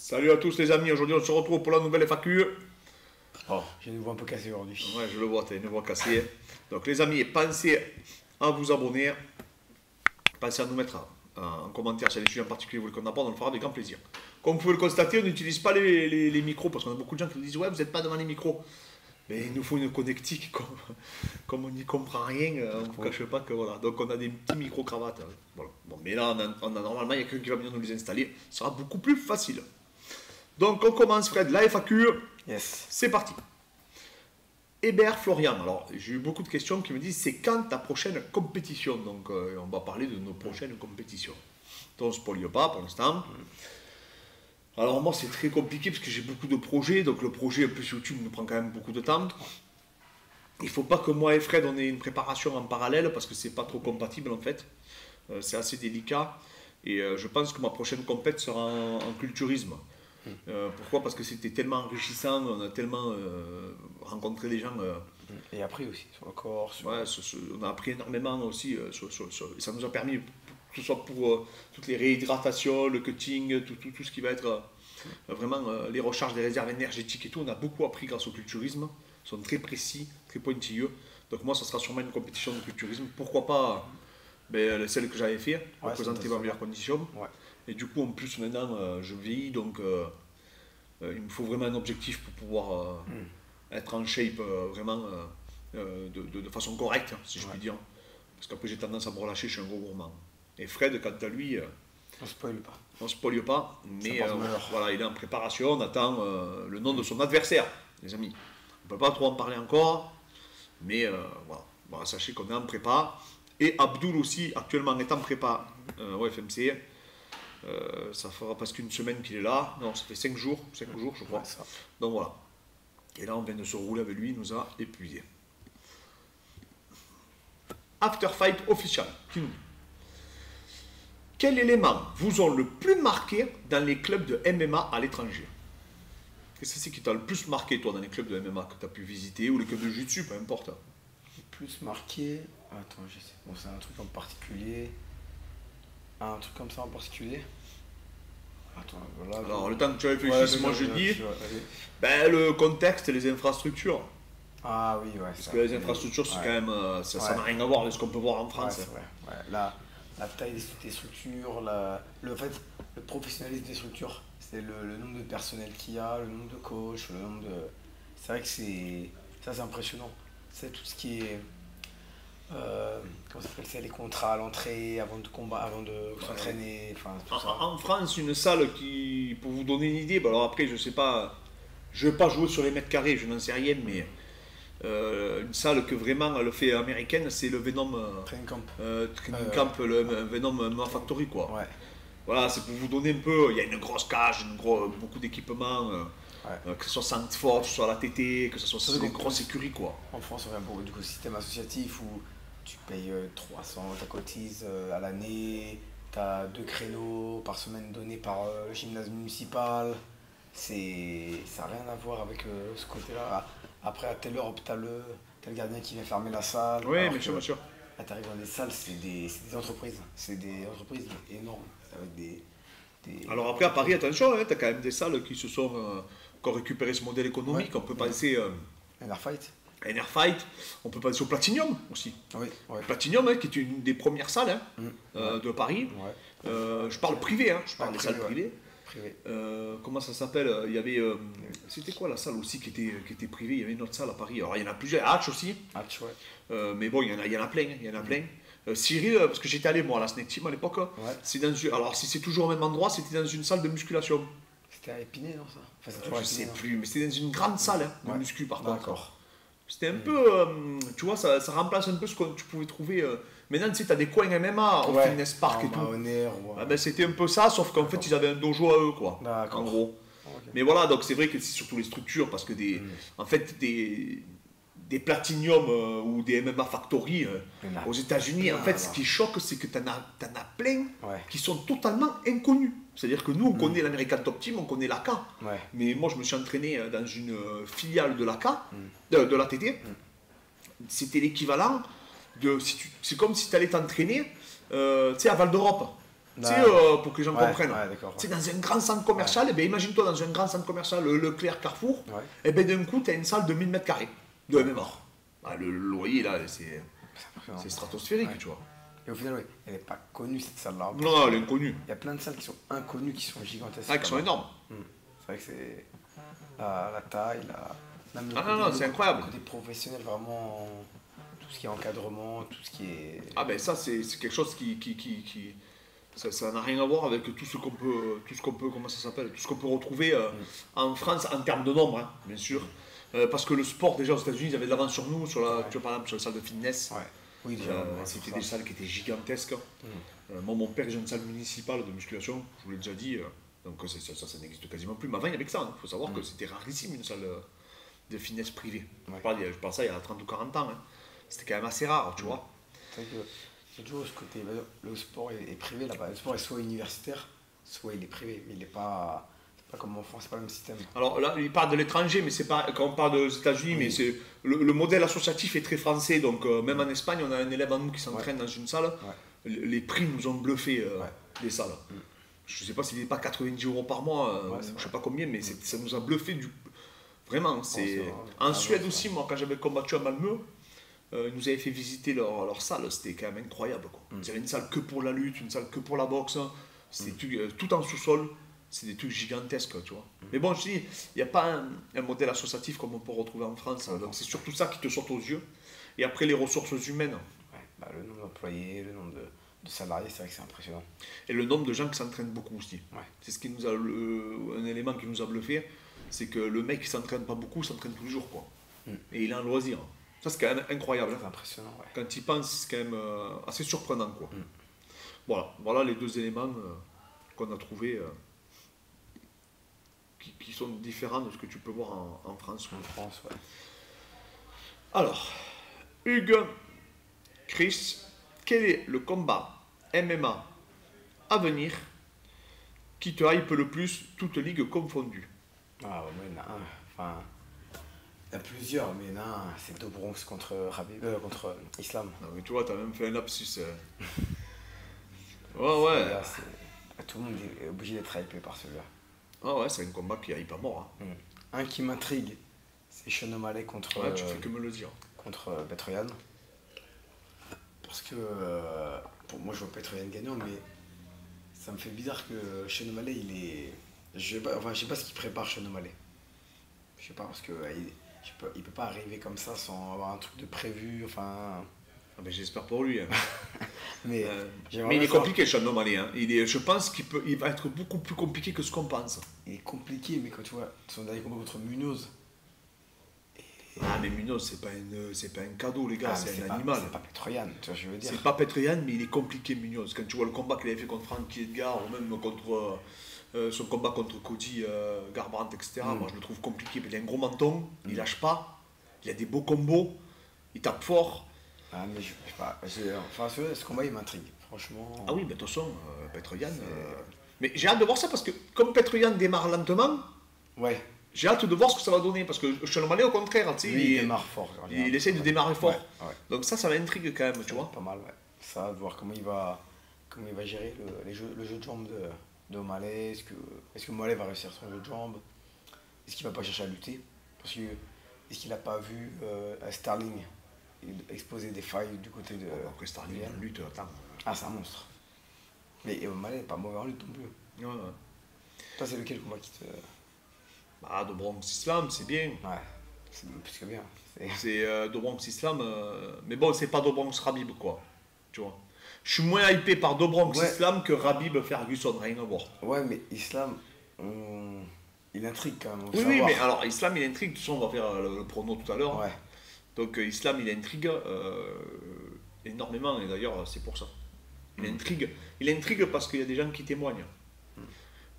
Salut à tous les amis, aujourd'hui on se retrouve pour la nouvelle FAQ. Oh, j'ai une voix un peu cassée aujourd'hui. Ouais, je le vois, t'as une voix cassée. Donc les amis, pensez à vous abonner, pensez à nous mettre en commentaire si y a des sujets en particulier que vous voulez qu'on aborde, on le fera avec grand plaisir. Comme vous pouvez le constater, on n'utilise pas les micros, parce qu'on a beaucoup de gens qui nous disent ouais, vous n'êtes pas devant les micros. Mais il nous faut une connectique, comme on n'y comprend rien, on ne vous cache pas que voilà. Donc on a des petits micro-cravates. Voilà. Bon, mais là, normalement, il y a quelqu'un qui va venir nous les installer, ce sera beaucoup plus facile. Donc on commence Fred, la FAQ, Yes. c'est parti. Hébert Florian, alors j'ai eu beaucoup de questions qui me disent c'est quand ta prochaine compétition? Donc on va parler de nos prochaines compétitions. Donc on ne spoil pas pour l'instant. Alors moi c'est très compliqué parce que j'ai beaucoup de projets, donc le projet en plus YouTube nous prend quand même beaucoup de temps. Il ne faut pas que moi et Fred on ait une préparation en parallèle parce que c'est pas trop compatible en fait. C'est assez délicat et je pense que ma prochaine compète sera en culturisme. Pourquoi? Parce que c'était tellement enrichissant, on a tellement rencontré des gens. Et appris aussi sur le corps. Ouais, on a appris énormément aussi. Ça nous a permis, que ce soit pour toutes les réhydratations, le cutting, tout ce qui va être vraiment les recharges des réserves énergétiques et tout. On a beaucoup appris grâce au culturisme. Ils sont très précis, très pointilleux. Donc moi, ça sera sûrement une compétition de culturisme. Pourquoi pas celle que j'avais fait, pour présenter ma meilleure condition. Ouais. Et du coup, en plus, maintenant, je vieillis, donc il me faut vraiment un objectif pour pouvoir être en shape vraiment de façon correcte, si je puis dire. Parce qu'après, j'ai tendance à me relâcher, je suis un gros gourmand. Et Fred, quant à lui, On spoil pas. on ne spoile pas, mais malheur. voilà, il est en préparation, on attend le nom de son adversaire, les amis. On ne peut pas trop en parler encore, mais voilà. Bon, sachez qu'on est en prépa. Et Abdoul aussi, actuellement, est en prépa au FMC. Ça fera presque une semaine qu'il est là. Non, ça fait 5 jours je crois. Ouais, ça. Donc voilà. Et là, on vient de se rouler avec lui, il nous a épuisé. After Fight Official, qui nous dit quels éléments vous ont le plus marqué dans les clubs de MMA à l'étranger? Qu'est-ce que c'est qui t'a le plus marqué, toi, dans les clubs de MMA que tu as pu visiter, ou les clubs de Jiu-Jitsu, peu importe? Le plus marqué. Attends, je sais. Bon, c'est un truc en particulier. Un truc comme ça en particulier. Attends, voilà. Alors, le temps que tu réfléchisses, moi je dis le contexte et les infrastructures. Ah oui, ouais. Parce que les infrastructures, c'est quand même, ça n'a rien à voir avec ce qu'on peut voir en France. Ouais, c'est vrai. Ouais. La taille des structures, le professionnalisme des structures, c'est le nombre de personnel qu'il y a, le nombre de coachs, le nombre de. C'est vrai que c'est impressionnant. C'est tout ce qui est. Comment ça s'appelle, c'est les contrats à l'entrée, avant de combat, avant de s'entraîner, enfin tout ça. En France, une salle qui, pour vous donner une idée, alors après, je sais pas, je ne vais pas jouer sur les mètres carrés, je n'en sais rien, mais une salle que vraiment elle fait américaine, c'est le Venom Training camp. Training Camp, le Venom MMA Factory, quoi. Ouais. Voilà, c'est pour vous donner un peu, il y a une grosse cage, beaucoup d'équipements, que ce soit Sandford, que ce soit la TT, que ce soit une grosse écurie, quoi. En France, on a beaucoup du système associatif où tu payes 300, tu cotises à l'année, tu as 2 créneaux par semaine donnés par le gymnase municipal. Ça n'a rien à voir avec ce côté-là. Après, à telle heure, tu as le gardien qui vient fermer la salle. Oui, bien sûr, bien sûr. Là, tu arrives dans des salles, c'est des entreprises. C'est des entreprises énormes. Avec Alors après, à Paris, attention, tu as quand même des salles qui ont récupéré ce modèle économique. On peut penser Un air fight. à NR Fight, on peut penser au Platinium aussi. Oui, ouais. Platinum, qui est une des premières salles de Paris. Ouais. Je parle privé, je parle des salles privées. Privé. Comment ça s'appelle? Il y avait. C'était quoi la salle aussi qui était privée? Il y avait une autre salle à Paris. Alors il y en a plusieurs. Hatch aussi. Hatch, ouais. Mais bon, il y en a plein. Il y en a plein. Cyril, parce que j'étais allé moi à la Snake Team à l'époque. Ouais. Alors si c'est toujours au même endroit, c'était dans une salle de musculation. C'était à Épinay, non ça? Je sais plus, mais c'était dans une grande salle de muscu par contre. D'accord. C'était un peu, tu vois, ça remplace un peu ce que tu pouvais trouver. Maintenant, tu sais, tu as des coins MMA au Fitness Park et tout. C'était un peu ça, sauf qu'en fait, ils avaient un dojo à eux, quoi. En gros. Okay. Mais voilà, donc c'est vrai que c'est surtout les structures, parce que en fait, des Platinium ou des MMA Factory aux États-Unis, en fait, ce qui choque, c'est que tu en as plein qui sont totalement inconnus. C'est-à-dire que nous, on connaît l'American Top Team, on connaît l'AK. Mais moi, je me suis entraîné dans une filiale de l'AK, de l'ATT. C'était l'équivalent de. C'est comme si tu allais t'entraîner à Val d'Europe. Tu sais, pour que les gens comprennent. Tu sais, dans un grand centre commercial, eh ben, imagine-toi dans un grand centre commercial, Leclerc, Carrefour, et ben d'un coup, tu as une salle de 1000 mètres carrés de MMR. Ah, le loyer, là, c'est stratosphérique, tu vois. Et au final, oui, elle n'est pas connue cette salle-là. Non, elle est inconnue. Il y a plein de salles qui sont inconnues, qui sont gigantesques. Ah, qui sont énormes. C'est vrai que c'est la taille, même non, c'est incroyable. Le côté professionnel, vraiment, tout ce qui est encadrement, tout ce qui est... Ah ben ça, c'est quelque chose qui ça n'a rien à voir avec tout ce qu'on peut, comment ça s'appelle, tout ce qu'on peut retrouver en France en termes de nombre, hein, bien sûr. Parce que le sport, déjà aux États-Unis, ils avaient de l'avance sur nous, tu vois, par exemple, sur les salles de fitness. Oui, c'était des salles qui étaient gigantesques. Moi, mon père, j'ai une salle municipale de musculation, je vous l'ai déjà dit, donc ça n'existe quasiment plus. Mais avant, il n'y avait que ça. Il faut savoir que c'était rarissime une salle de fitness privée. Je parle ça il y a 30 ou 40 ans. Hein. C'était quand même assez rare, tu vois. C'est vrai que c'est toujours ce côté, le sport est privé là-bas. Le sport est soit universitaire, soit il est privé. Mais il n'est pas comme en France, c'est pas le même système. Alors là, il parle de l'étranger, mais c'est pas quand on parle des États-Unis, mais c'est le modèle associatif est très français. Donc même en Espagne, on a un élève à nous qui s'entraîne dans une salle. Les prix nous ont bluffé les salles. Je sais pas s'il n'est pas 90 € par mois, je sais pas combien, mais ça nous a bluffé vraiment. En Suède aussi, moi, quand j'avais combattu à Malmö, ils nous avaient fait visiter leur salle, c'était quand même incroyable. Ils avaient une salle que pour la lutte, une salle que pour la boxe, c'était tout en sous-sol. C'est des trucs gigantesques, tu vois. Mais bon, je dis, il n'y a pas un modèle associatif comme on peut retrouver en France. Donc c'est surtout ça qui te saute aux yeux. Et après, les ressources humaines. Le nombre d'employés, le nombre de salariés, c'est vrai que c'est impressionnant. Et le nombre de gens qui s'entraînent beaucoup aussi. C'est ce qui nous a un élément qui nous a bluffé, c'est que le mec qui s'entraîne pas beaucoup, s'entraîne tous les jours, quoi. Et il a un loisir. Ça, c'est quand même incroyable. C'est impressionnant, Quand il pense, c'est quand même assez surprenant, quoi. Voilà les deux éléments qu'on a trouvés. Qui sont différents de ce que tu peux voir en France. En France, Alors, Hugues, Chris, quel est le combat MMA à venir qui te hype le plus, toutes ligues confondues? Ah, moi, il y en a un. Enfin, il y en a plusieurs, mais il y en a un, c'est Dobronx contre Islam. Non, mais tu vois, tu as même fait un lapsus. Tout le monde est obligé d'être hypé par celui-là. Ah ouais, c'est un combat qui hype à mort. Hein. Un qui m'intrigue, c'est Sean O'Malley contre... Ouais, tu fais que me le dire. Contre Petroyan. Parce que, pour moi, je vois Petroyan gagnant, mais ça me fait bizarre que Sean O'Malley, il est... Je sais pas ce qu'il prépare, Sean O'Malley. Je sais pas, parce que il peut pas arriver comme ça sans avoir un truc de prévu, enfin... Ah ben, j'espère pour lui. Hein. mais il est compliqué, Sean O'Malley. Hein. Je pense qu'il va être beaucoup plus compliqué que ce qu'on pense. Il est compliqué, mais quand tu vois son dernier combat contre Munoz... mais Munoz, c'est pas un cadeau, les gars, c'est un animal. C'est pas Petroyan, tu vois, je veux dire. C'est pas Petroyan, mais il est compliqué, Munoz. Quand tu vois le combat qu'il avait fait contre Frankie Edgar, ou même contre son combat contre Cody Garbrandt, etc., moi je le trouve compliqué. Il a un gros menton, il lâche pas, il a des beaux combos, il tape fort. Ah, mais je sais pas. Ce combat, il m'intrigue, franchement. Ah oui, mais de toute façon, Petroyan. Mais j'ai hâte de voir ça parce que, comme Petroyan démarre lentement, j'ai hâte de voir ce que ça va donner. Parce que Sean O'Malley, au contraire, tu sais, il démarre fort. Il essaie de démarrer fort. Donc ça m'intrigue quand même, tu vois. Pas mal, Ça, de voir comment il va gérer le jeu de jambes de O'Malley. Est-ce que O'Malley va réussir son jeu de jambes? Est-ce qu'il va pas chercher à lutter? Parce que, est-ce qu'il a pas vu Sterling exposer des failles du côté de... Après Sterling, en lutte, attends. Ah, c'est un monstre. Mais O'Malley n'est pas mauvais en lutte non plus. Toi, c'est lequel combat qui te... Bah, Dobronx Islam, c'est bien. C'est plus que bien. C'est Dobronx Islam, mais bon, c'est pas Dobronx Rabib, quoi. Tu vois. Je suis moins hypé par Dobronx Islam que Rabib Ferguson, rien à voir. Ouais, mais Islam, il intrigue quand même. Oui, mais alors, Islam, il intrigue. De toute façon, on va faire le prono tout à l'heure. Donc, Islam, il intrigue énormément, et d'ailleurs, c'est pour ça. Il intrigue parce qu'il y a des gens qui témoignent.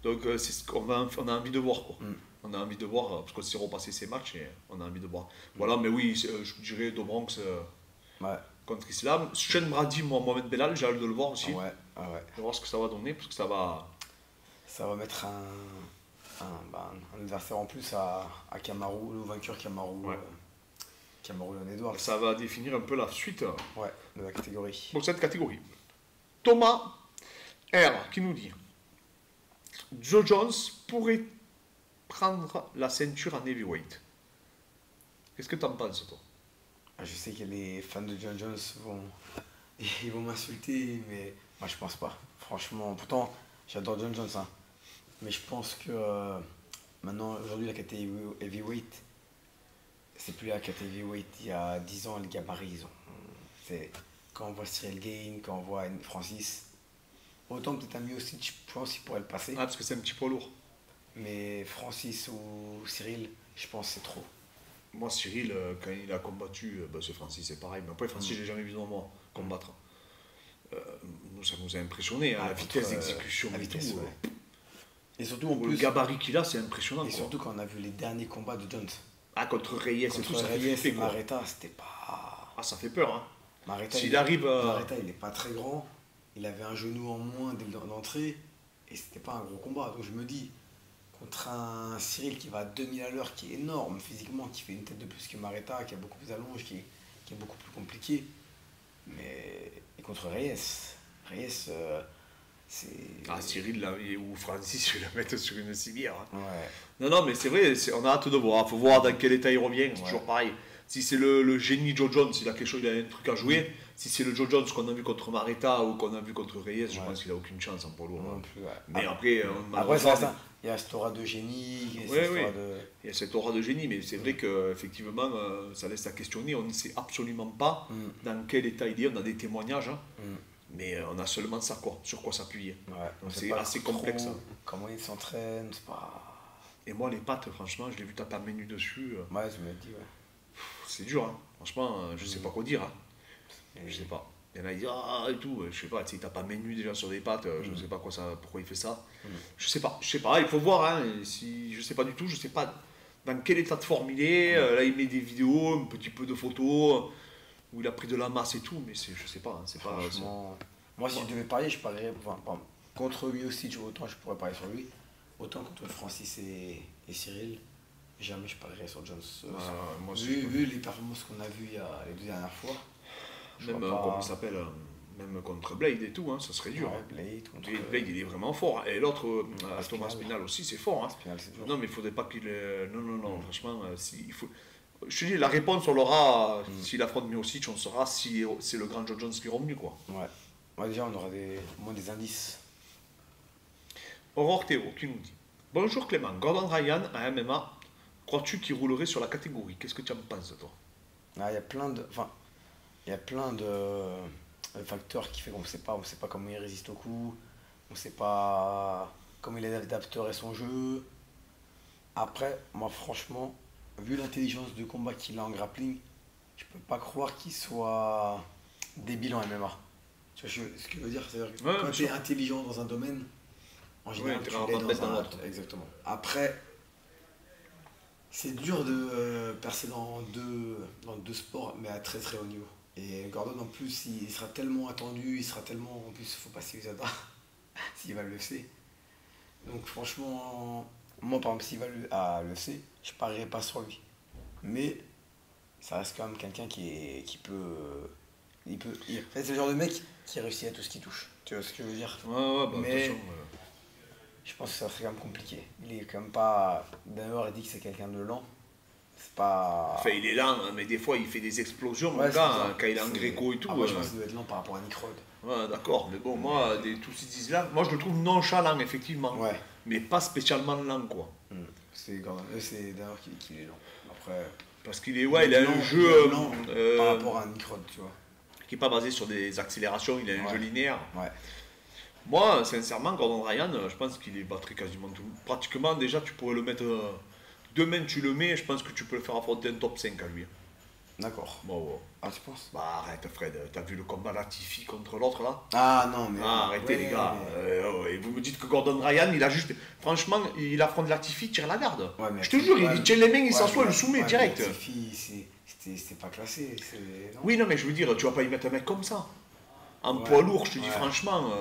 Donc, c'est ce qu'on on a envie de voir, quoi. On a envie de voir, parce qu'on s'est repassé ces matchs et on a envie de voir. Voilà, mais oui, je dirais Dobronx contre Islam. Sean Brady, Mohamed Belal, j'ai hâte de le voir aussi. De voir ce que ça va donner, parce que ça va... Ça va mettre un adversaire en plus à Kamaru, le vainqueur Kamaru. Kamaru Edwards. Ça va définir un peu la suite de la catégorie. Pour cette catégorie. Thomas, R qui nous dit Joe Jones pourrait prendre la ceinture en heavyweight. Qu'est-ce que t'en penses, toi? Je sais que les fans de John Jones ils vont m'insulter, mais moi je pense pas. Franchement, pourtant j'adore John Jones, hein. Mais je pense que maintenant, aujourd'hui, la catégorie heavyweight, c'est plus la catégorie heavyweight. Il y a 10 ans, les gabarits, quand on voit Cyril Gain, quand on voit Francis, autant peut-être un Miocic, je pense qu'il pourrait le passer. Ah, parce que c'est un petit poids lourd. Mais Francis ou Cyril, je pense que c'est trop. Moi, Cyril, quand il a combattu, c'est Francis, c'est pareil. Mais après, Francis, j'ai jamais vu dans moi combattre. Nous, ça nous a impressionné, hein, la vitesse d'exécution. La vitesse, ouais. Et surtout, en plus, le gabarit qu'il a, c'est impressionnant. Et surtout quand on a vu les derniers combats de Jones. Ah, contre Reyes et tout, ça Reyes et Marreta, c'était pas... Ah, ça fait peur, hein. Marreta, il est pas très grand. Il avait un genou en moins dès l'entrée. Et c'était pas un gros combat. Donc je me dis, contre un Cyril qui va à 2000 à l'heure, qui est énorme physiquement, qui fait une tête de plus que Marreta, qui a beaucoup plus d'allonge, qui est beaucoup plus compliqué. Mais... Et contre Reyes, c'est... Ah, Cyril là, ou Francis, je vais la mettre sur une civière. Hein. Ouais. Non, mais c'est vrai, on a hâte de voir. Il faut voir dans quel état il revient, c'est toujours pareil. Si c'est le génie Joe Jones, il a quelque chose, il a un truc à jouer. Si c'est le Joe Jones qu'on a vu contre Marreta ou qu'on a vu contre Reyes, je pense qu'il n'a aucune chance en poids lourd. Non plus, ouais. Mais après, il y a cette aura de génie. Il y a cette aura de génie, mais c'est vrai qu'effectivement, ça laisse à questionner. On ne sait absolument pas dans quel état il est. On a des témoignages, hein, mais on a seulement ça, sur quoi s'appuyer. Ouais, donc c'est assez complexe. Comment il s'entraîne, c'est pas... Et moi, les pattes, franchement, je l'ai vu taper à main nue dessus. Ouais, je me dis, ouais. C'est dur, hein. Franchement, je sais pas quoi dire. Hein. Je sais pas. Il y en a qui disent ah et tout, je sais pas, il tape à main nue déjà sur des pattes, je sais pas pourquoi il fait ça. Je sais pas, il faut voir, hein, je sais pas du tout, je sais pas dans quel état de forme il est, là il met des vidéos, un petit peu de photos, où il a pris de la masse et tout, mais je sais pas, hein, c'est pas... Moi si je devais parier, je parierais, contre Miocic, autant je pourrais parier sur lui, autant contre Francis et Cyril, jamais je parierais sur Jones. Moi vu les performances qu'on a vues les 2 dernières fois, même comment il s'appelle, même contre Blade et tout, hein, ça serait dur. Ouais, Blade il est vraiment fort. Et l'autre, Thomas Spinal aussi, c'est fort. Hein. Spinal, c'est dur. Non, mais il faudrait pas qu'il ait... Non, franchement, il faut... Je te dis, la réponse, on l'aura, s'il affronte Miocic, on saura si c'est le grand Joe Jones qui est revenu, quoi. Ouais, déjà, on aura au moins des indices. Aurore Théo qui nous dit bonjour Clément, Gordon Ryan à MMA, crois-tu qu'il roulerait sur la catégorie? Qu'est-ce que tu en penses, toi? Il y a plein de facteurs qui font qu'on ne sait pas comment il résiste au coup, on ne sait pas comment il adapterait son jeu. Après, moi franchement, vu l'intelligence de combat qu'il a en grappling, je peux pas croire qu'il soit débile en MMA. Tu vois ce que je veux dire? C'est-à-dire que quand tu es intelligent dans un domaine, en général, tu l'es dans un autre. Exactement. Après, c'est dur de percer dans deux sports, mais à très très haut niveau. Et Gordon, en plus, il sera tellement attendu, en plus, il faut passer aux ADA s'il va à l'UFC. Donc franchement, moi par exemple, s'il va à l'UFC, je parierais pas sur lui. Mais ça reste quand même quelqu'un qui peut... En fait, c'est le genre de mec qui réussit à tout ce qu'il touche. Tu vois ce que je veux dire? Mais je pense que ça serait quand même compliqué. Il est quand même pas... D'ailleurs, il dit que c'est quelqu'un de lent. C'est pas... Enfin, il est lent, mais des fois, il fait des explosions, mon gars, quand il est en gréco et tout. Moi, je pense qu'il doit être lent par rapport à Nick Rod. Ouais, d'accord. Mais bon, moi, tous ces disent là, moi, je le trouve nonchalant, effectivement. Ouais. Mais pas spécialement lent, quoi. C'est d'ailleurs qu'il est lent. Après... Parce qu'il est... Ouais, il a un jeu... lent par rapport à Nick Rod, tu vois. Qui n'est pas basé sur des accélérations, il a un jeu linéaire. Ouais. Moi, sincèrement, Gordon Ryan, je pense qu'il est battu quasiment tout. Pratiquement, déjà, tu pourrais le mettre... Demain, tu le mets, je pense que tu peux le faire affronter un top 5 à lui. D'accord. Bon. Ah, tu penses? Bah, arrête, Fred. T'as vu le combat Latifi contre l'autre, là? Ah, non, mais... arrêtez, les gars. Et vous me dites que Gordon Ryan, il a juste... Franchement, il affronte Latifi, tire la garde. Ouais, mais je te jure, il tient les mains, il s'assoit, il le soumet direct. Latifi, c'est pas classé. Oui, non, mais je veux dire, tu vas pas y mettre un mec comme ça. En poids lourd, je te dis franchement,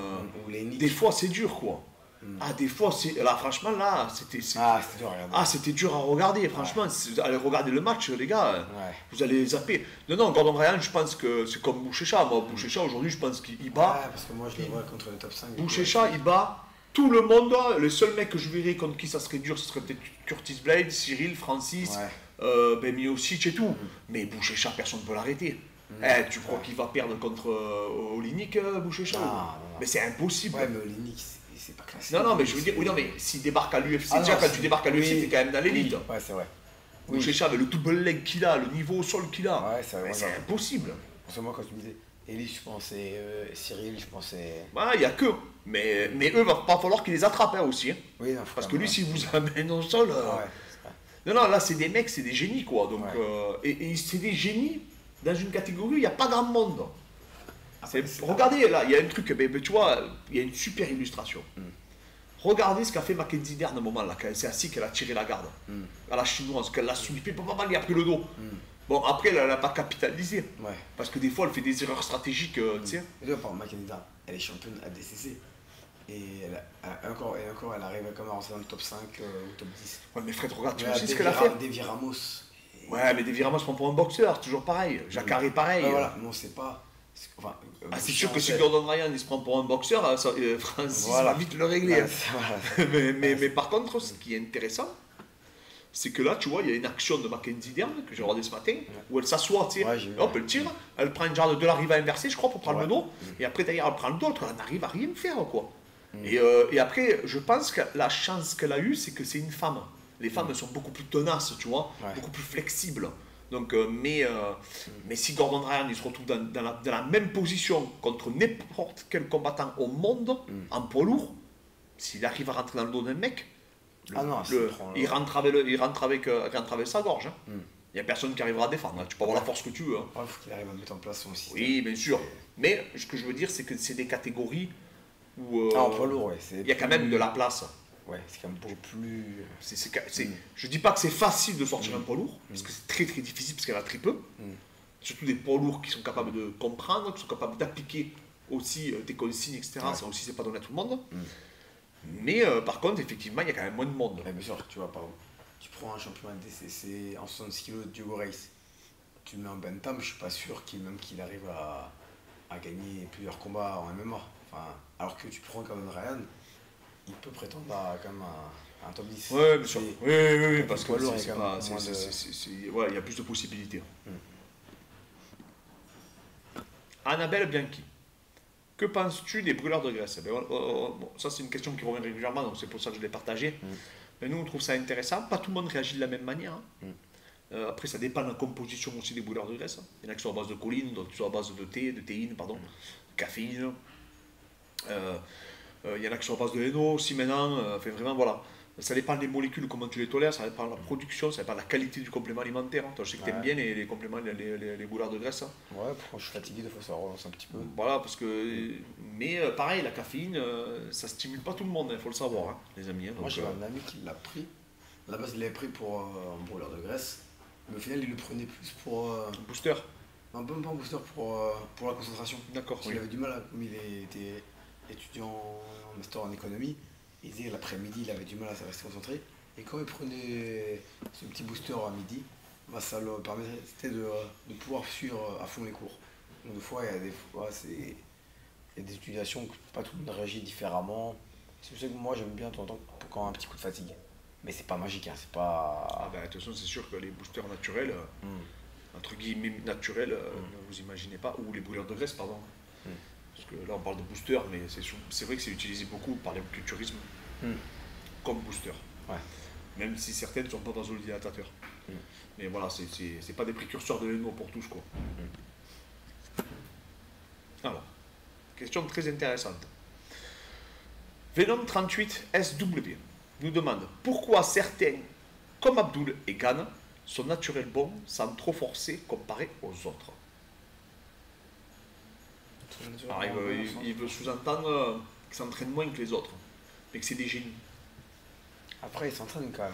des fois, c'est dur, quoi. Ah, des fois, là, franchement, là, c'était dur à regarder. Ah, c'était dur à regarder, franchement. Allez regarder le match, les gars, vous allez zapper. Non, Gordon Ryan, je pense que c'est comme Bouchécha. Moi, Bouchécha, aujourd'hui, je pense qu'il bat. Ouais, parce que moi, je le vois contre le top 5. Bouchécha, il bat tout le monde. Le seul mec que je verrais contre qui ça serait dur, ce serait peut-être Curtis Blade, Cyril, Francis, Miocic et tout. Mais Bouchécha, personne ne peut l'arrêter. Tu crois qu'il va perdre contre Oleinik, Bouchécha? Mais c'est impossible. Ouais, mais Oleinik, c'est pas classique. Non, mais je veux dire, oui, non, mais s'il débarque à l'UFC, déjà quand tu débarques à l'UFC, t'es quand même dans l'élite. Ouais, c'est vrai. Bouchécha, avec le double leg qu'il a, le niveau au sol qu'il a, c'est impossible. Parce que moi, quand tu me disais Elie, je pensais Cyril, je pensais. Voilà, il n'y a que. Mais eux, va pas falloir qu'ils les attrapent aussi. Oui, non, parce que lui, s'il vous amène au sol. Non, là, c'est des mecs, c'est des génies, quoi. Donc, et c'est des génies dans une catégorie où il n'y a pas grand monde. Regardez, là, il y a un truc, tu vois, il y a une super illustration. Regardez ce qu'a fait Mackenzie Dern à un moment là, quand elle s'est assise, qu'elle a tiré la garde. À la chinoise, qu'elle l'a sweepé, il a pris le dos. Bon, après, elle n'a pas capitalisé. Parce que des fois, elle fait des erreurs stratégiques, tu sais. Et là, par Mackenzie Dern, elle est championne ADCC. Et encore, elle arrive quand même à rentrer dans le top 5 ou top 10. Ouais, mais Fred, regarde, tu sais ce qu'elle a fait. Davy Ramos. Ouais, mais Davy Ramos prend pour un boxeur, toujours pareil. Jacare, pareil. Voilà, non, c'est pas. Enfin, c'est sûr que si Gordon Ryan il se prend pour un boxeur, Francis va vite le régler. Mais par contre, ce qui est intéressant, c'est que là, tu vois, il y a une action de Mackenzie Dern que j'ai regardé ce matin, où elle s'assoit, tu sais, hop, elle tire, elle prend une genre de la rive inversée, je crois, pour prendre le dos, et après, d'ailleurs, elle prend le dos, elle n'arrive à rien faire, quoi. Et après, je pense que la chance qu'elle a eue, c'est que c'est une femme. Les femmes sont beaucoup plus tenaces, tu vois, beaucoup plus flexibles. Donc, mais si Gordon Ryan il se retrouve dans la même position contre n'importe quel combattant au monde, en poids lourd, s'il arrive à rentrer dans le dos d'un mec, il rentre avec sa gorge. Il n'y a personne qui arrivera à défendre. Tu peux avoir la force que tu veux. Il faut qu'il arrive à mettre en place son système. Oui, bien sûr. Mais ce que je veux dire, c'est que c'est des catégories où en poids lourd, il y a quand même de la place. Ouais, c'est quand même beaucoup plus. Je dis pas que c'est facile de sortir un poids lourd, parce que c'est très très difficile, parce qu'il y en a très peu. Surtout des poids lourds qui sont capables de comprendre, qui sont capables d'appliquer aussi des consignes, etc. Ça aussi, c'est pas donné à tout le monde. Mais par contre, effectivement, il y a quand même moins de monde. Bien sûr, tu vois, par exemple, tu prends un champion DCC en 66 kg, Diogo Reis, tu le mets en bantam, je suis pas sûr qu'il arrive à gagner plusieurs combats en MMA. Enfin, alors que tu prends Gordon Ryan, il peut prétendre à quand même un top 10. Ouais, bien sûr. Oui, parce que il y a plus de possibilités. Annabelle Bianchi. Que penses-tu des brûleurs de graisse? Ça, c'est une question qui revient régulièrement, donc c'est pour ça que je l'ai partagée. Mais nous, on trouve ça intéressant. Pas tout le monde réagit de la même manière. Après, ça dépend de la composition aussi des brûleurs de graisse. Il y en a qui sont à base de choline, d'autres qui sont à base de théine, de caféine. Il y en a qui sont à base de héno aussi maintenant. Enfin, vraiment, voilà. Ça dépend des molécules, comment tu les tolères, ça dépend de la production, ça dépend de la qualité du complément alimentaire. Toi, je sais que tu aimes bien les compléments, les brûleurs de graisse. Ouais, quand je suis fatigué, des fois ça relance un petit peu. Voilà, parce que. Mais pareil, la caféine, ça stimule pas tout le monde, il faut le savoir, les amis. Donc, moi, j'ai un ami qui l'a pris. À la base, il l'avait pris pour un brûleur de graisse. Mais au final, il le prenait plus pour. Booster. Un peu pas un booster pour la concentration. D'accord. Il avait du mal, comme il était étudiant en master en économie. Il disait l'après-midi, il avait du mal à rester concentré. Et quand il prenait ce petit booster à midi, ça lui permettait de pouvoir suivre à fond les cours. Donc des fois, il y a des utilisations que pas tout le monde réagit différemment. C'est pour ça que moi, j'aime bien quand un petit coup de fatigue. Mais c'est pas magique, c'est pas. De toute façon, c'est sûr que les boosters naturels, entre guillemets naturels, vous imaginez pas, ou les brûleurs de graisse, pardon. Parce que là, on parle de booster, mais c'est vrai que c'est utilisé beaucoup par les culturismes comme booster. Même si certaines ne sont pas vasodilatateurs. Mais voilà, c'est pas des précurseurs de l'héno pour tous, quoi. Alors, question très intéressante. Venom38SW nous demande pourquoi certains, comme Abdul et Gann, sont naturels bons sans trop forcer comparé aux autres. Alors, il veut sous-entendre qu'ils s'entraînent moins que les autres, mais que c'est des génies. Après, ils s'entraînent quand même.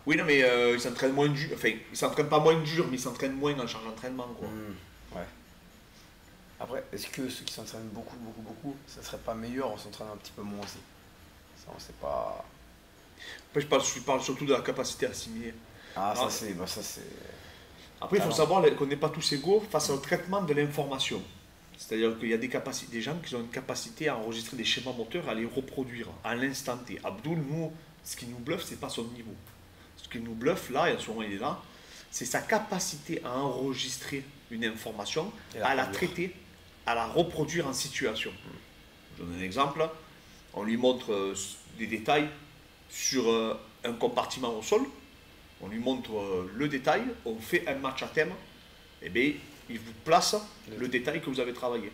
Oui, non, mais ils s'entraînent moins dur. Enfin, ils s'entraînent pas moins dur, mais ils s'entraînent moins en charge d'entraînement, quoi. Ouais. Après, est-ce que ceux qui s'entraînent beaucoup, ça serait pas meilleur en s'entraînant un petit peu moins aussi? Ça, on sait pas. Après, je parle surtout de la capacité à assimiler. Ah, ça c'est. Après, il faut savoir qu'on n'est pas tous égaux face au traitement de l'information. C'est-à-dire qu'il y a des gens qui ont une capacité à enregistrer des schémas moteurs, à les reproduire à l'instant T. Abdul, nous, ce qui nous bluffe, c'est pas son niveau. Ce qui nous bluffe, là, et en ce moment il est là, c'est sa capacité à enregistrer une information, à la traiter, à la reproduire en situation. Je donne un exemple. On lui montre des détails sur un compartiment au sol. On lui montre le détail, on fait un match à thème. Et bien, il vous place le détail que vous avez travaillé.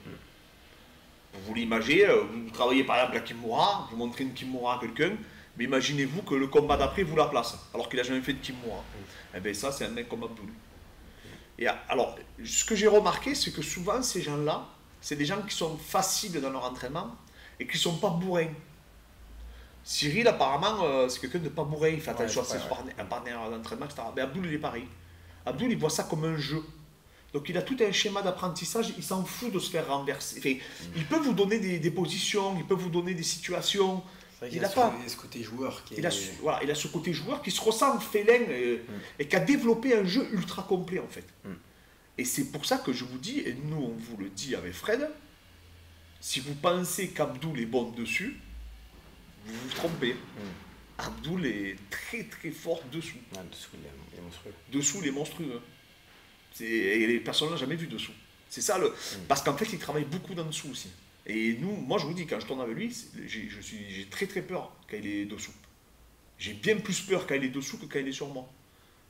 Vous l'imaginez, vous travaillez par exemple la Kimura, vous montrez une Kimura à quelqu'un, mais imaginez-vous que le combat d'après vous la place, alors qu'il n'a jamais fait de Kimura. Et bien ça, c'est un mec comme Abdul. Et alors, ce que j'ai remarqué, c'est que souvent, ces gens-là, c'est des gens qui sont faciles dans leur entraînement et qui ne sont pas bourrins. Cyril, apparemment, c'est quelqu'un de pas bourrin, il fait attention à ses partenaires d'entraînement, etc. Mais Abdul, il est pareil. Abdul, il voit ça comme un jeu. Donc il a tout un schéma d'apprentissage, il s'en fout de se faire renverser. Enfin, il peut vous donner des positions, il peut vous donner des situations. Il a ce côté joueur. Il a ce côté joueur qui se ressent félin et qui a développé un jeu ultra complet en fait. Et c'est pour ça que je vous dis, et nous on vous le dit avec Fred, si vous pensez qu'Abdul est bon dessus, vous vous trompez. Abdul est très très fort dessous. Dessous, il est monstrueux. Dessous, il est monstrueux. Et les personnes ne l'ont jamais vu dessous. C'est ça le. Parce qu'en fait, il travaille beaucoup d'en dessous aussi. Et nous, moi je vous dis, quand je tourne avec lui, j'ai très très peur quand il est dessous. J'ai bien plus peur quand il est dessous que quand il est sur moi.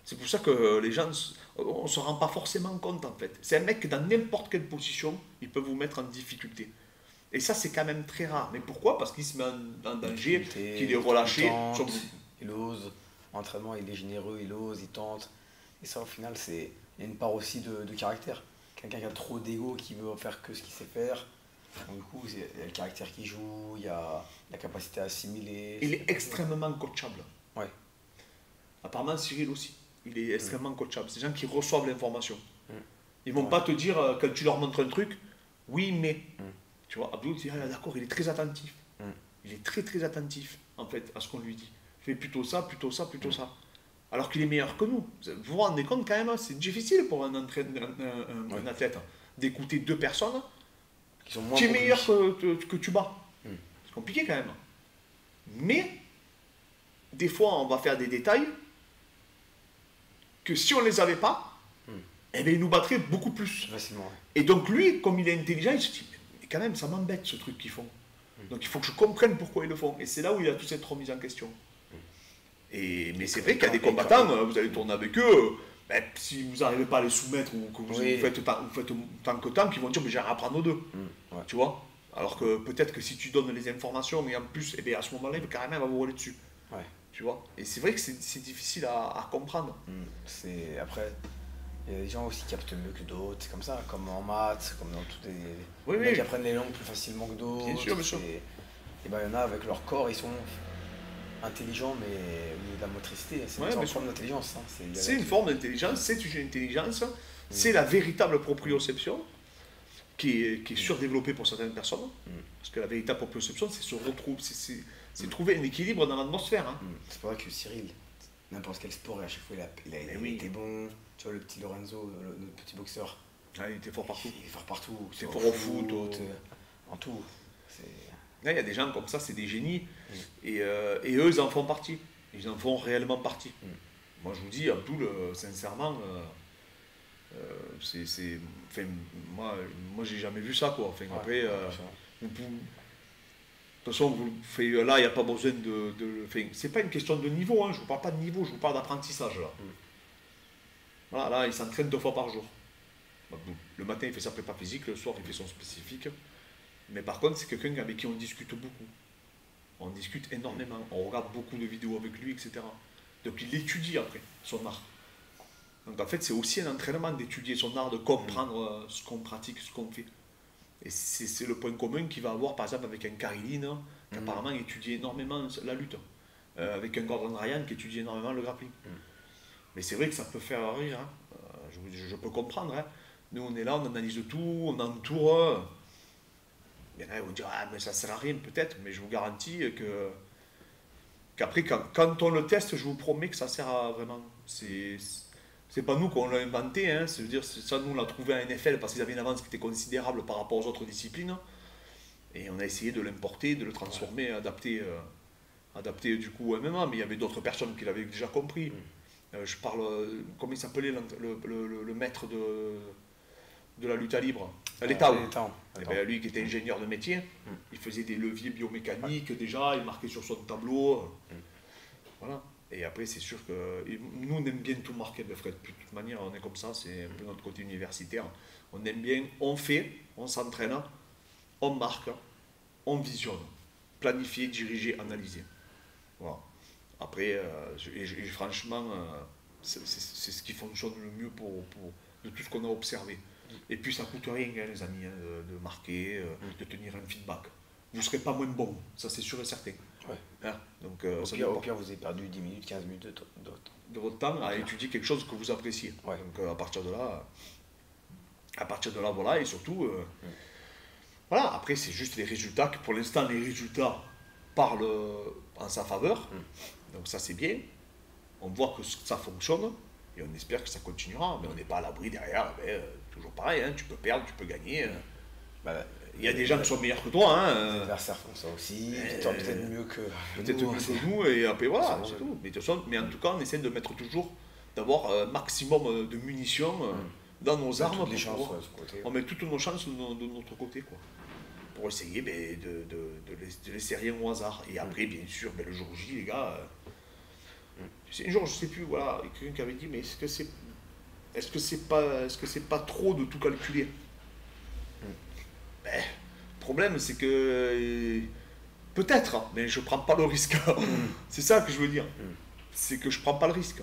C'est pour ça que les gens, on ne se rend pas forcément compte en fait. C'est un mec que dans n'importe quelle position, il peut vous mettre en difficulté. Et ça, c'est quand même très rare. Mais pourquoi? Parce qu'il se met en danger, qu'il est relâché. Il ose, entraînement, il est généreux, il ose, il tente. Et ça, au final, il y a une part aussi de caractère. Quelqu'un qui a trop d'ego, qui veut faire que ce qu'il sait faire. Donc, du coup, il y a le caractère qui joue, il y a la capacité à assimiler. Il est extrêmement coachable. Ouais. Apparemment, Cyril aussi. Il est extrêmement coachable. C'est des gens qui reçoivent l'information. Ils ne vont pas te dire, quand tu leur montres un truc, oui, mais. Tu vois, Abdul, tu dis, ah, d'accord, il est très attentif. Il est très très attentif, en fait, à ce qu'on lui dit. Fais plutôt ça, plutôt ça, plutôt ça. Alors qu'il est meilleur que nous. Vous vous rendez compte quand même, c'est difficile pour un athlète d'écouter deux personnes qui est meilleur que tu bats. C'est compliqué quand même. Mais, des fois, on va faire des détails que si on ne les avait pas, eh bien, il nous battrait beaucoup plus. Facilement. Et donc lui, comme il est intelligent, il se dit, mais quand même, ça m'embête ce truc qu'ils font. Donc il faut que je comprenne pourquoi ils le font. Et c'est là où il a toute cette remise en question. Mais c'est vrai qu'il y a des combattants, vous allez tourner avec eux, ben, si vous n'arrivez pas à les soumettre ou que vous faites tant que tant, qu'ils vont dire mais j'ai rien à apprendre aux deux. Tu vois. Alors que peut-être que si tu donnes les informations et en plus, eh bien, à ce moment-là, il va carrément va vous rouler dessus. Tu vois. Et c'est vrai que c'est difficile à comprendre. Après, il y a des gens aussi qui captent mieux que d'autres, c'est comme ça, comme en maths, comme dans tous les. Oui, qui apprennent les langues plus facilement que d'autres. Bien sûr, bien sûr. Et ben, il y en a avec leur corps, ils sont intelligents, mais au niveau de la motricité, c'est une forme d'intelligence. C'est une forme d'intelligence, c'est une intelligence, c'est la véritable proprioception qui est surdéveloppée pour certaines personnes. Parce que la véritable proprioception, c'est se retrouver, c'est trouver un équilibre dans l'atmosphère. C'est pour ça que Cyril, n'importe quel sport, à chaque fois, il était bon. Tu vois, le petit Lorenzo, notre petit boxeur. Il était fort partout. Il est fort partout. C'est fort au foot. En tout. Là, il y a des gens comme ça, c'est des génies. Et eux, ils en font partie. Ils en font réellement partie. Moi, je vous dis, Abdul, sincèrement, enfin, moi, j'ai jamais vu ça, quoi. Enfin, après, de toute façon, là, il n'y a pas besoin de enfin, c'est pas une question de niveau, je ne vous parle pas de niveau, je vous parle d'apprentissage, là. Voilà, là, il s'entraîne 2 fois par jour. Le matin, il fait sa prépa physique, le soir, il fait son spécifique. Mais par contre, c'est quelqu'un avec qui on discute beaucoup. On discute énormément, on regarde beaucoup de vidéos avec lui, etc. Donc il étudie après son art. Donc en fait, c'est aussi un entraînement d'étudier son art, de comprendre ce qu'on pratique, ce qu'on fait. Et c'est le point commun qu'il va avoir, par exemple, avec un Karilin, qui apparemment étudie énormément la lutte. Avec un Gordon Ryan qui étudie énormément le grappling. Mais c'est vrai que ça peut faire rire, je peux comprendre. Nous, on est là, on analyse tout, on entoure. Il y en a qui vont dire, ah, mais ça sert à rien peut-être, mais je vous garantis que Qu'après, quand on le teste, je vous promets que ça sert à vraiment. C'est pas nous qu'on l'a inventé, hein. C'est-à-dire, ça, nous, on l'a trouvé à NFL parce qu'ils avaient une avance qui était considérable par rapport aux autres disciplines. Et on a essayé de l'importer, de le transformer, adapter du coup au MMA, mais il y avait d'autres personnes qui l'avaient déjà compris. Je parle, comment il s'appelait le maître de la lutte à libre, l'État. Lui qui était ingénieur de métier, il faisait des leviers biomécaniques déjà, il marquait sur son tableau. Voilà. Et après, c'est sûr que nous, on aime bien tout marquer, de Fred. De toute manière, on est comme ça, c'est un peu notre côté universitaire. On aime bien, on fait, on s'entraîne, on marque, on visionne. Planifier, diriger, analyser. Voilà. Après, franchement, c'est ce qui fonctionne le mieux de tout ce qu'on a observé. Et puis, ça ne coûte rien, hein, les amis, de marquer, de tenir un feedback. Vous ne serez pas moins bon, ça c'est sûr et certain. Ouais. Hein, donc, au pire, vous avez perdu 10 minutes, 15 minutes de votre temps à étudier quelque chose que vous appréciez. Ouais. Donc à partir de là, voilà, et surtout, voilà, après c'est juste les résultats, que pour l'instant les résultats parlent en sa faveur, donc ça c'est bien, on voit que ça fonctionne, et on espère que ça continuera, mais on n'est pas à l'abri derrière, toujours pareil, hein, tu peux perdre, tu peux gagner. Il y a des gens qui sont meilleurs que toi. Hein. Les adversaires font ça aussi, peut-être mieux que nous, et après voilà, c'est tout. Mais en tout cas, on essaie de mettre toujours, d'avoir un maximum de munitions dans nos armes. Les chances, on met toutes nos chances de notre côté, quoi. Pour essayer de laisser rien au hasard. Et après, bien sûr, le jour J, les gars, un jour, je sais plus, voilà, quelqu'un qui avait dit, mais est-ce que c'est pas trop de tout calculer? Le problème, c'est que peut-être, mais je prends pas le risque. C'est ça que je veux dire. C'est que je prends pas le risque.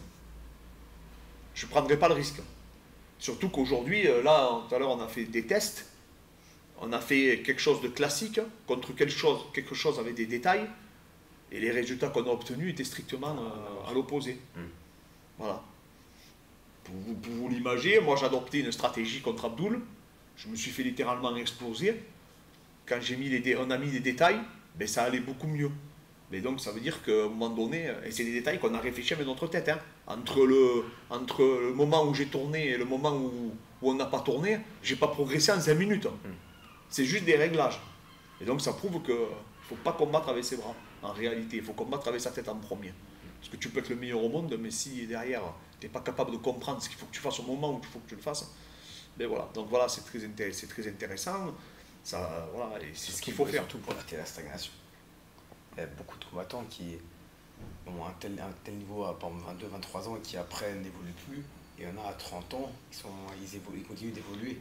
Je prendrai pas le risque. Surtout qu'aujourd'hui, là, tout à l'heure, on a fait des tests. On a fait quelque chose de classique contre quelque chose avec des détails. Et les résultats qu'on a obtenus étaient strictement à l'opposé. Voilà. Pour vous l'imaginer, moi j'ai adopté une stratégie contre Abdul. Je me suis fait littéralement exploser. Quand on a mis des détails, ça allait beaucoup mieux. Mais donc ça veut dire qu'à un moment donné, et c'est des détails qu'on a réfléchi avec notre tête, hein, entre le moment où j'ai tourné et le moment où on n'a pas tourné, j'ai pas progressé en 5 minutes. C'est juste des réglages. Et donc ça prouve qu'il ne faut pas combattre avec ses bras. En réalité, il faut combattre avec sa tête en premier. Parce que tu peux être le meilleur au monde, mais si derrière, tu n'es pas capable de comprendre ce qu'il faut que tu fasses au moment où il faut que tu le fasses, voilà. Donc voilà, c'est très intéressant. Ça, voilà, et c'est ce qu'il faut faire. Surtout pour éviter la stagnation. Il y a beaucoup de combattants qui ont un tel niveau à 22, 23 ans et qui après n'évoluent plus. Et il y en a à 30 ans, ils continuent d'évoluer.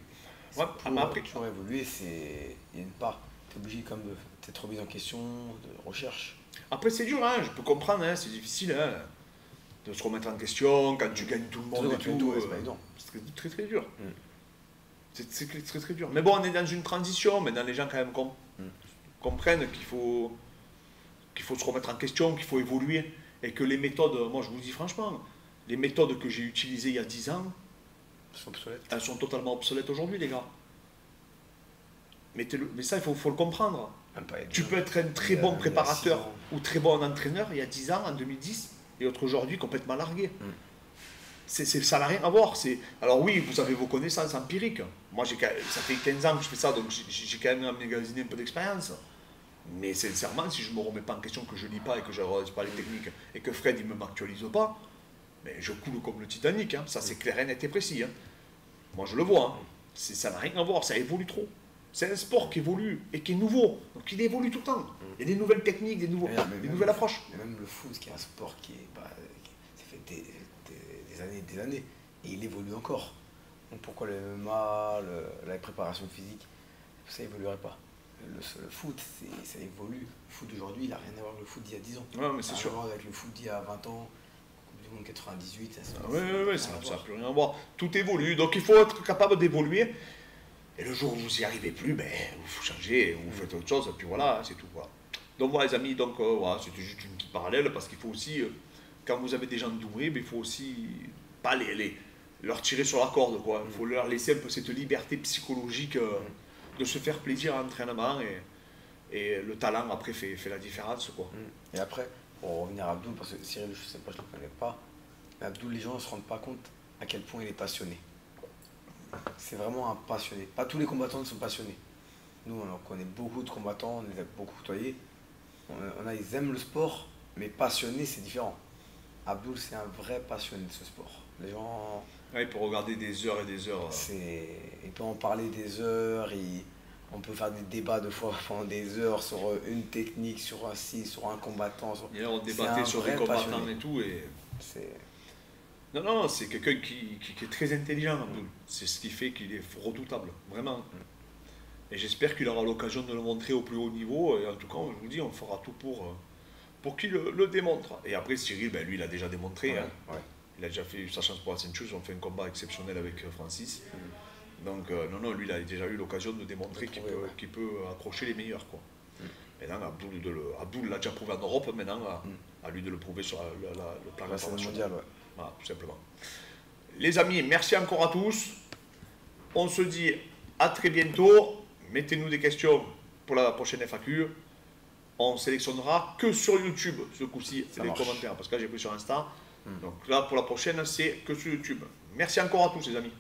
Ouais, après, toujours évoluer, il y a une part. Tu es obligé comme d'être remis en question, de recherche. Après c'est dur, hein, je peux comprendre, hein, c'est difficile de se remettre en question quand tu gagnes tout le monde et tout. C'est très très dur. C'est très très dur. Mais bon, on est dans une transition, maintenant les gens quand même comprennent qu'il faut se remettre en question, qu'il faut évoluer. Et que les méthodes, moi je vous dis franchement, les méthodes que j'ai utilisées il y a 10 ans, elles sont totalement obsolètes aujourd'hui, les gars. Mais ça, il faut le comprendre. Tu peux être un très bon préparateur ou très bon entraîneur il y a 10 ans, en 2010, et être aujourd'hui complètement largué. Ça n'a rien à voir. Alors oui, vous avez vos connaissances empiriques. Moi, ça fait 15 ans que je fais ça, donc j'ai quand même emmagasiné un peu d'expérience. Mais sincèrement, si je ne me remets pas en question, que je ne lis pas et que je ne réalise pas les techniques, et que Fred ne m'actualise pas, mais je coule comme le Titanic. Hein. Ça, c'est clair et net et précis. Hein. Moi, je le vois. Hein. Ça n'a rien à voir, ça évolue trop. C'est un sport qui évolue et qui est nouveau. Donc il évolue tout le temps. Il y a des nouvelles techniques, des nouvelles approches. Mais même le foot, qui est un sport qui ça fait des années, et il évolue encore. Donc pourquoi le MMA, la préparation physique, ça évoluerait pas? Le foot, ça évolue. Le foot d'aujourd'hui, il n'a rien à voir avec le foot d'il y a 10 ans. Ouais, mais c'est sûr. Rien à voir avec le foot d'il y a 20 ans, Coupe du Monde 98. Ça n'a plus rien à voir. Tout évolue, donc il faut être capable d'évoluer. Et le jour où vous n'y arrivez plus, vous changez, vous faites autre chose, et puis voilà, c'est tout. Voilà. Donc voilà les amis, voilà, c'était juste une petite parallèle, parce qu'il faut aussi, quand vous avez des gens doués, il faut aussi pas leur tirer sur la corde, quoi. Il faut leur laisser un peu cette liberté psychologique de se faire plaisir à l'entraînement, et le talent après fait la différence, quoi. Et après, pour revenir à Abdoul, parce que Cyril, je sais pas, je le connais pas, mais Abdoul, les gens ne se rendent pas compte à quel point il est passionné. C'est vraiment un passionné. Pas tous les combattants sont passionnés. Nous, on connaît beaucoup de combattants, on les a beaucoup côtoyés. Ils aiment le sport, mais passionné, c'est différent. Abdoul, c'est un vrai passionné de ce sport. Les gens... Ouais, il peut regarder des heures et des heures. Il peut en parler des heures, on peut faire des débats de fois pendant des heures sur une technique, sur un combattant. Hier, on débattait sur des combattants et tout. Non, c'est quelqu'un qui est très intelligent, Abdoul. C'est ce qui fait qu'il est redoutable, vraiment. Et j'espère qu'il aura l'occasion de le montrer au plus haut niveau. Et en tout cas, je vous dis, on fera tout pour qu'il le démontre. Et après, Cyril, lui, il a déjà démontré. Il a déjà fait sa chance pour la ceinture. Ils ont fait un combat exceptionnel avec Francis. Donc, non, lui, il a déjà eu l'occasion de démontrer qu'il peut accrocher les meilleurs, quoi. Maintenant, Abdoul l'a déjà prouvé en Europe. Maintenant, à lui de le prouver sur le plan international. Voilà, tout simplement. Les amis, merci encore à tous. On se dit à très bientôt. Mettez-nous des questions pour la prochaine FAQ. On sélectionnera que sur YouTube ce coup-ci les commentaires. Parce que là, j'ai pris sur Insta. Donc là, pour la prochaine, c'est que sur YouTube. Merci encore à tous, les amis.